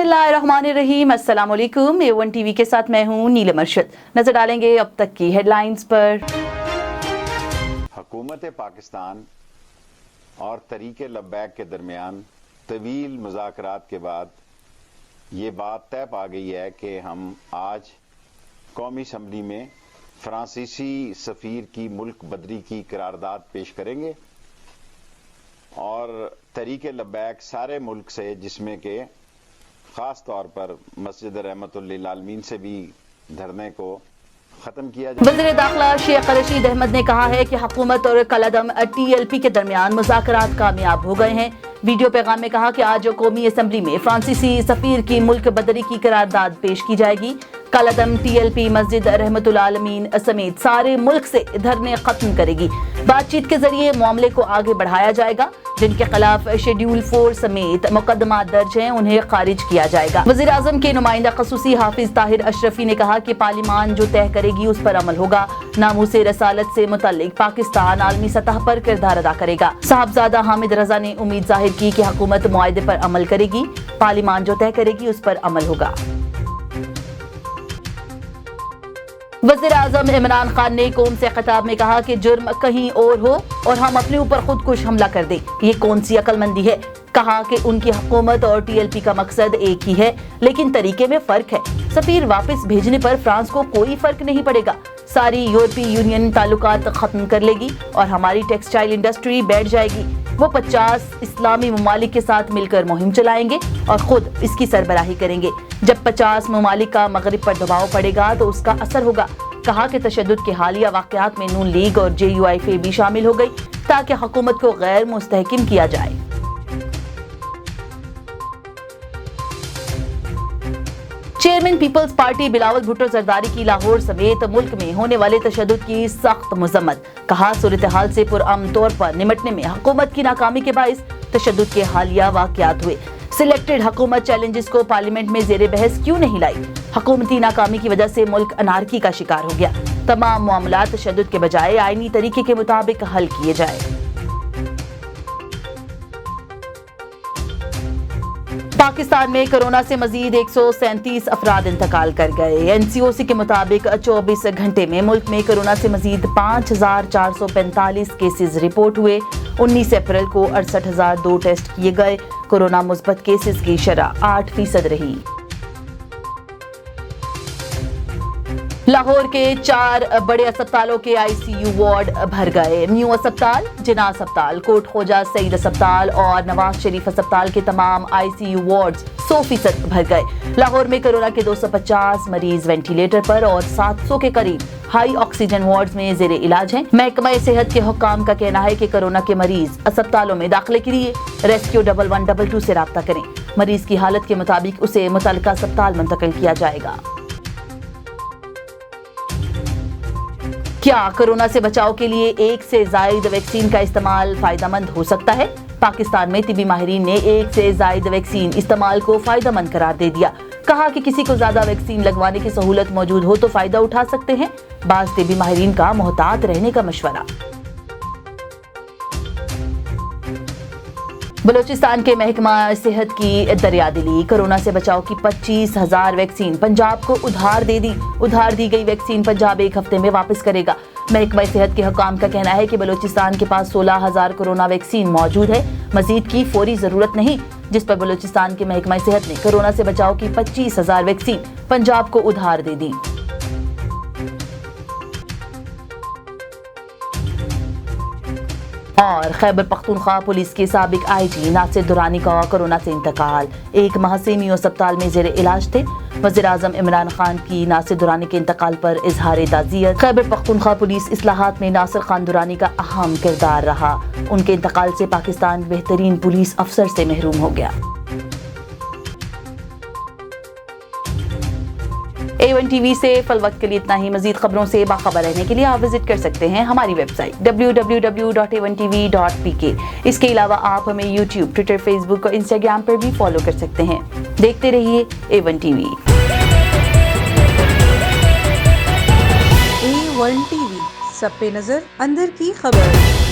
बिस्मिल्लाहिर्रहमानिर्रहीम। अस्सलाम वालेकुम। A1 टीवी के साथ मैं हूँ नीलम अरशद। नजर डालेंगे अब तक की हेडलाइंस पर। हुकूमत पाकिस्तान और तरीके लब्बैक के दरमियान तवील मुज़ाकरात के बाद ये बात तय पा गई है कि हम आज कौमी असम्बली में फ्रांसीसी सफ़ीर की मुल्क बदरी की करारदाद पेश करेंगे और तरीके लब्बैक सारे मुल्क से, जिसमें के ख़ास तौर पर मस्जिद रहमतुल लिल आलमीन से भी धरने को खत्म किया जाए। वज़ीर दाखिला शेख रशीद अहमद ने कहा है कि हुकूमत और कलअदम TLP के दरमियान मुज़ाकरात कामयाब हो गए हैं। वीडियो पैगाम में कहा कि आज कौमी असम्बली में फ्रांसीसी सफ़ीर की मुल्क बदरी की करारदाद पेश की जाएगी। कलअदम TLP मस्जिद रहमतुल आलमीन समेत सारे मुल्क से धरने खत्म करेगी। बातचीत के जरिए मामले को आगे बढ़ाया जाएगा। जिनके खिलाफ शेड्यूल 4 समेत मुकदमा दर्ज हैं उन्हें खारिज किया जाएगा। वज़ीर आज़म के नुमाइंदा ख़ुसूसी हाफिज ताहिर अशरफी ने कहा कि पार्लिमान जो तय करेगी उस पर अमल होगा। नामूसे रसालत से मुतल्लिक पाकिस्तान आलमी सतह पर किरदार अदा करेगा। साहबजादा हामिद रजा ने उम्मीद जाहिर की कि हुकूमत मुआहदे पर अमल करेगी। पार्लिमान जो तय करेगी उस पर अमल होगा। वज़ीर आज़म इमरान खान ने कौम से खिताब में कहा कि जुर्म कहीं और हो और हम अपने ऊपर खुदकुश हमला कर दें, ये कौन सी अक्लमंदी है। कहा कि उनकी हुकूमत और TLP का मकसद एक ही है, लेकिन तरीके में फर्क है। सफीर वापस भेजने पर फ्रांस को कोई फर्क नहीं पड़ेगा। सारी यूरोपीय यूनियन ताल्लुकात खत्म कर लेगी और हमारी टेक्सटाइल इंडस्ट्री बैठ जाएगी। वो 50 इस्लामी ममालिक के साथ मिलकर मुहिम चलाएंगे और खुद इसकी सरबराही करेंगे। जब 50 ममालिक का मगरिब पर दबाव पड़ेगा तो उसका असर होगा। कहा कि तशद्दुद के हालिया वाक़यात में नून लीग और JUIF भी शामिल हो गई ताकि हुकूमत को गैर मुस्तहकिम किया जाए। चेयरमैन पीपल्स पार्टी बिलावल भुट्टो जरदारी की लाहौर समेत मुल्क में होने वाले तशद्दुद की सख्त मजम्मत। कहा सूरत हाल से पुरअमन तौर पर निमटने में हुकूमत की नाकामी के बाइस तशद्दुद के हालिया वाक़यात हुए। सिलेक्टेड हुकूमत चैलेंजेस को पार्लियामेंट में ज़ेरे बहस क्यों नहीं लाई। हुकूमती नाकामी की वजह से मुल्क अनारकी का शिकार हो गया। तमाम मामला तशद्दुद के बजाय आईनी तरीके के मुताबिक हल किए जाए। पाकिस्तान में कोरोना से मजीद 137 अफराद इंतकाल कर गए। NCOC के मुताबिक 24 घंटे में मुल्क में कोरोना से मजीद 5445 केसेस रिपोर्ट हुए। 19 अप्रैल को 68,002 टेस्ट किए गए। कोरोना मुस्बत केसेस की शरह 8% रही। लाहौर के 4 बड़े अस्पतालों के ICU वार्ड भर गए। न्यू अस्पताल, जिना अस्पताल, कोट खोजा सईद अस्पताल और नवाज शरीफ अस्पताल के तमाम ICU वार्ड्स 100% भर गए। लाहौर में कोरोना के 250 मरीज वेंटिलेटर पर और 700 के करीब हाई ऑक्सीजन वार्ड्स में जेरे इलाज हैं। महकमा सेहत के हुक्काम का कहना है कि कोरोना के मरीज अस्पतालों में दाखिले के लिए रेस्क्यू 1112 से राब्ता करें। मरीज की हालत के मुताबिक उसे मुतल्लिका अस्पताल मुंतकिल किया जाएगा। क्या कोरोना से बचाव के लिए एक से जायद वैक्सीन का इस्तेमाल फायदेमंद हो सकता है? पाकिस्तान में तिबी माहिरीन ने एक से जायद वैक्सीन इस्तेमाल को फायदेमंद करार दे दिया। कहा कि किसी को ज्यादा वैक्सीन लगवाने की सहूलत मौजूद हो तो फायदा उठा सकते हैं। बाज़ तिबी माहिरीन का मोहतात रहने का मशवरा। बलोचिस्तान के महकमा सेहत की दरियादिली। कोरोना से बचाव की 25,000 वैक्सीन पंजाब को उधार दे दी। उधार दी गई वैक्सीन पंजाब 1 हफ्ते में वापस करेगा। महकमा सेहत के हुक्काम का कहना है कि बलोचिस्तान के पास 16,000 कोरोना वैक्सीन मौजूद है। मजीद की फौरी जरूरत नहीं, जिस पर बलोचिस्तान के महकमा सेहत ने कोरोना से बचाव की 25,000 वैक्सीन पंजाब को उधार दे दी। और खैबर पख्तूनख्वा पुलिस के साबिक IG नासिर दुरानी का कोरोना से इंतकाल। 1 माह से मियो अस्पताल में जेरे इलाज थे। वज़ीर आज़म इमरान खान की नासिर दुरानी के इंतकाल पर इजहार ताज़ियत। खैबर पख्तूनख्वा पुलिस इस्लाहात में नासिर खान दुरानी का अहम किरदार रहा। उनके इंतकाल से पाकिस्तान बेहतरीन पुलिस अफसर से महरूम हो गया। A1 टीवी से फल वक्त के लिए इतना ही। मजीद खबरों से बाखबर रहने के लिए आप विजिट कर सकते हैं हमारी वेबसाइट www.a1tv.pk। इसके अलावा आप हमें YouTube, Twitter, Facebook और Instagram पर भी फॉलो कर सकते हैं। देखते रहिए A1 टीवी। A1 टीवी, सब पे नजर, अंदर की खबर।